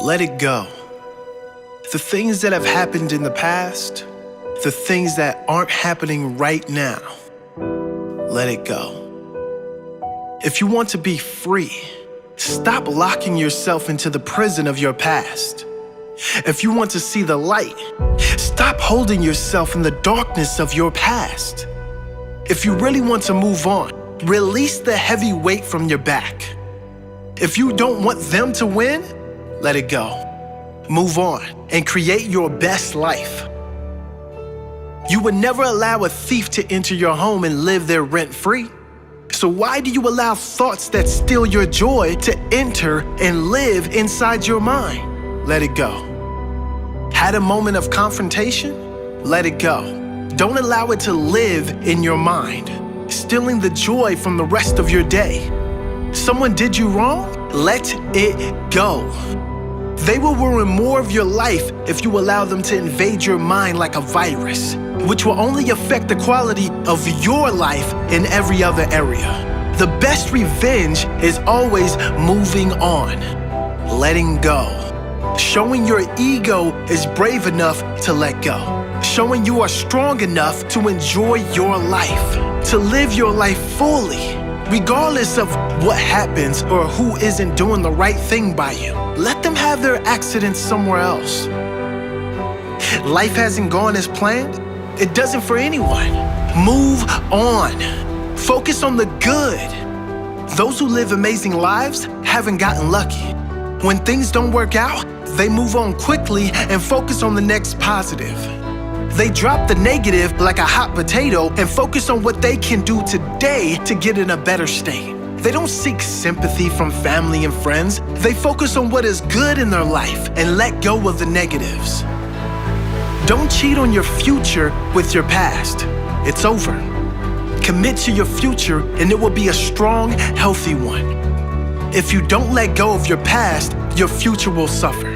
Let it go. The things that have happened in the past, the things that aren't happening right now, let it go. If you want to be free, stop locking yourself into the prison of your past. If you want to see the light, stop holding yourself in the darkness of your past. If you really want to move on, release the heavy weight from your back. If you don't want them to win, let it go. Move on and create your best life. You would never allow a thief to enter your home and live there rent-free. So why do you allow thoughts that steal your joy to enter and live inside your mind? Let it go. Had a moment of confrontation? Let it go. Don't allow it to live in your mind, stealing the joy from the rest of your day. Someone did you wrong? Let it go. They will ruin more of your life if you allow them to invade your mind like a virus, which will only affect the quality of your life in every other area. The best revenge is always moving on, letting go. Showing your ego is brave enough to let go. Showing you are strong enough to enjoy your life, to live your life fully, regardless of what happens or who isn't doing the right thing by you. Let them have their accidents somewhere else. Life hasn't gone as planned. It doesn't for anyone. Move on. Focus on the good. Those who live amazing lives haven't gotten lucky. When things don't work out, they move on quickly and focus on the next positive. They drop the negative like a hot potato and focus on what they can do today to get in a better state. They don't seek sympathy from family and friends. They focus on what is good in their life and let go of the negatives. Don't cheat on your future with your past. It's over. Commit to your future and it will be a strong, healthy one. If you don't let go of your past, your future will suffer.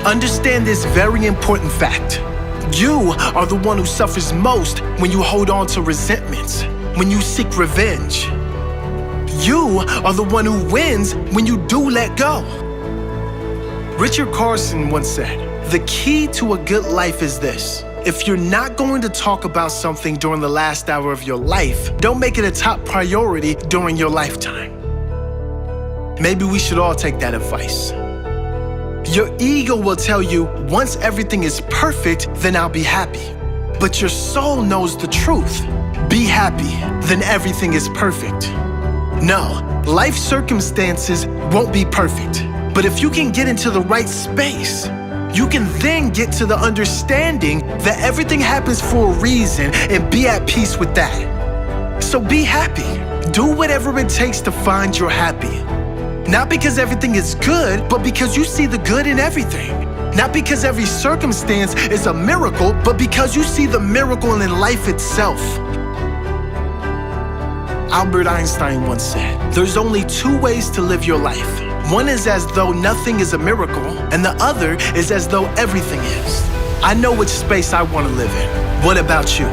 Understand this very important fact. You are the one who suffers most when you hold on to resentments, when you seek revenge. You are the one who wins when you do let go. Richard Carson once said, "The key to a good life is this. If you're not going to talk about something during the last hour of your life, don't make it a top priority during your lifetime." Maybe we should all take that advice. Your ego will tell you, once everything is perfect, then I'll be happy. But your soul knows the truth. Be happy, then everything is perfect. No, life circumstances won't be perfect. But if you can get into the right space, you can then get to the understanding that everything happens for a reason and be at peace with that. So be happy. Do whatever it takes to find your happy. Not because everything is good, but because you see the good in everything. Not because every circumstance is a miracle, but because you see the miracle in life itself. Albert Einstein once said, "There's only two ways to live your life. One is as though nothing is a miracle, and the other is as though everything is." I know which space I want to live in. What about you?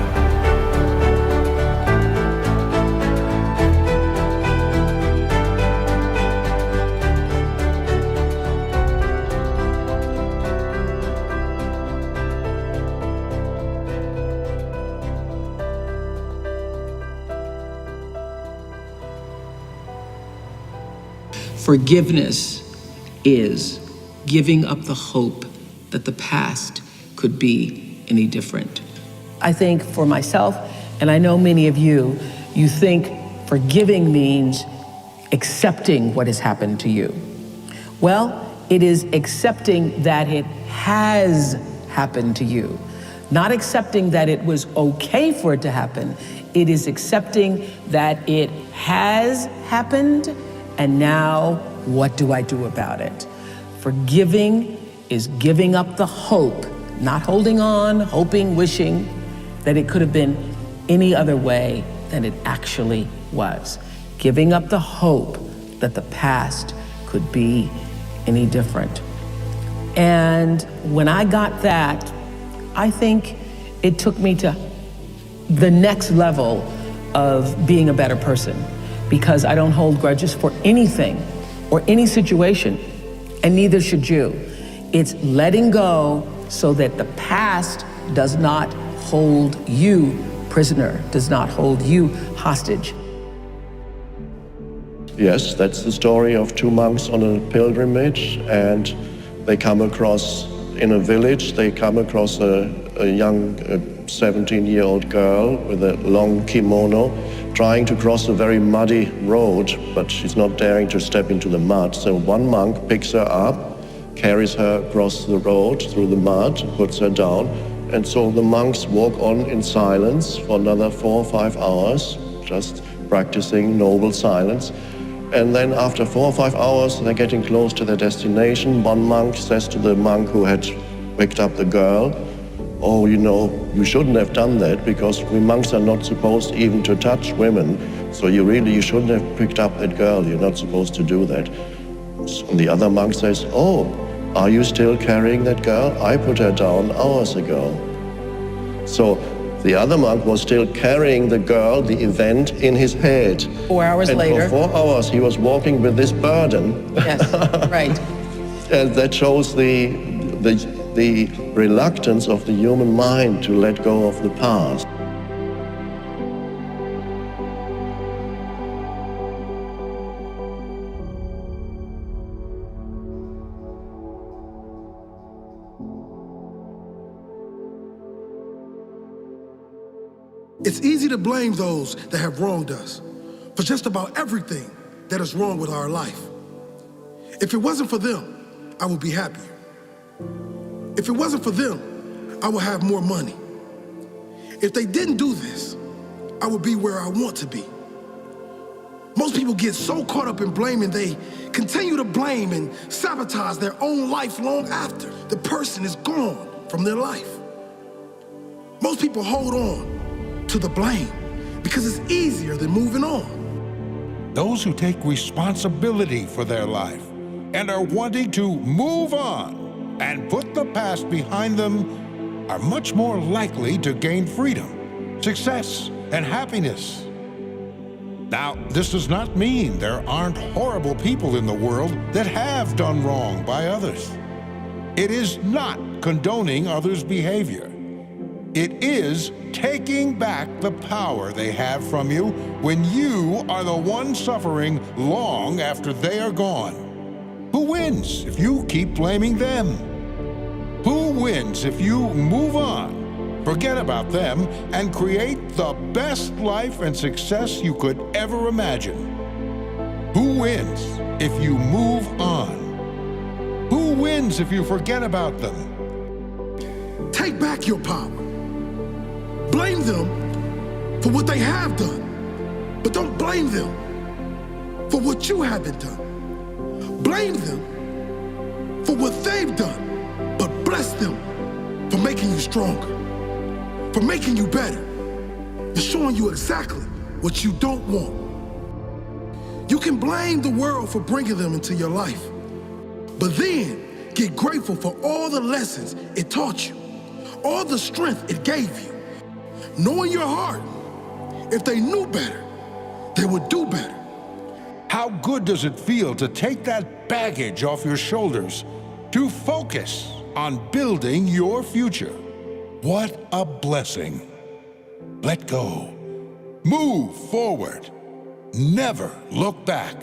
Forgiveness is giving up the hope that the past could be any different. I think for myself, and I know many of you, you think forgiving means accepting what has happened to you. Well, it is accepting that it has happened to you. Not accepting that it was okay for it to happen. It is accepting that it has happened. And now, what do I do about it? Forgiving is giving up the hope, not holding on, hoping, wishing that it could have been any other way than it actually was. Giving up the hope that the past could be any different. And when I got that, I think it took me to the next level of being a better person. Because I don't hold grudges for anything or any situation. and neither should you. It's letting go so that the past does not hold you prisoner, does not hold you hostage. Yes, that's the story of two monks on a pilgrimage, and they come across, in a village, they come across a young 17-year-old girl with a long kimono trying to cross a very muddy road, but she's not daring to step into the mud. So one monk picks her up, carries her across the road through the mud, puts her down, and so the monks walk on in silence for another 4 or 5 hours, just practicing noble silence. And then after 4 or 5 hours, they're getting close to their destination. One monk says to the monk who had picked up the girl, "Oh, you know, you shouldn't have done that because we monks are not supposed even to touch women. So you shouldn't have picked up that girl. You're not supposed to do that." And the other monk says, "Oh, are you still carrying that girl? I put her down hours ago." So the other monk was still carrying the girl, the event, in his head. 4 hours and later. For 4 hours, he was walking with this burden. Yes, right. And that shows the reluctance of the human mind to let go of the past. It's easy to blame those that have wronged us for just about everything that is wrong with our life. If it wasn't for them, I would be happier. If it wasn't for them, I would have more money. If they didn't do this, I would be where I want to be. Most people get so caught up in blaming, they continue to blame and sabotage their own life long after the person is gone from their life. Most people hold on to the blame because it's easier than moving on. Those who take responsibility for their life and are wanting to move on and put the past behind them are much more likely to gain freedom, success, and happiness. Now, this does not mean there aren't horrible people in the world that have done wrong by others. It is not condoning others' behavior. It is taking back the power they have from you when you are the one suffering long after they are gone. Who wins if you keep blaming them? Who wins if you move on, forget about them, and create the best life and success you could ever imagine? Who wins if you move on? Who wins if you forget about them? Take back your power. Blame them for what they have done, but don't blame them for what you haven't done. Blame them for what they've done, but bless them for making you stronger, for making you better, for showing you exactly what you don't want. You can blame the world for bringing them into your life, but then get grateful for all the lessons it taught you, all the strength it gave you. Know in your heart, if they knew better, they would do better. How good does it feel to take that baggage off your shoulders, to focus on building your future? What a blessing. Let go. Move forward. Never look back.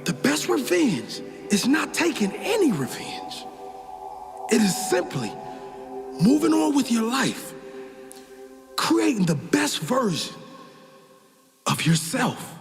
The best revenge is not taking any revenge. It is simply moving on with your life, creating the best version of yourself.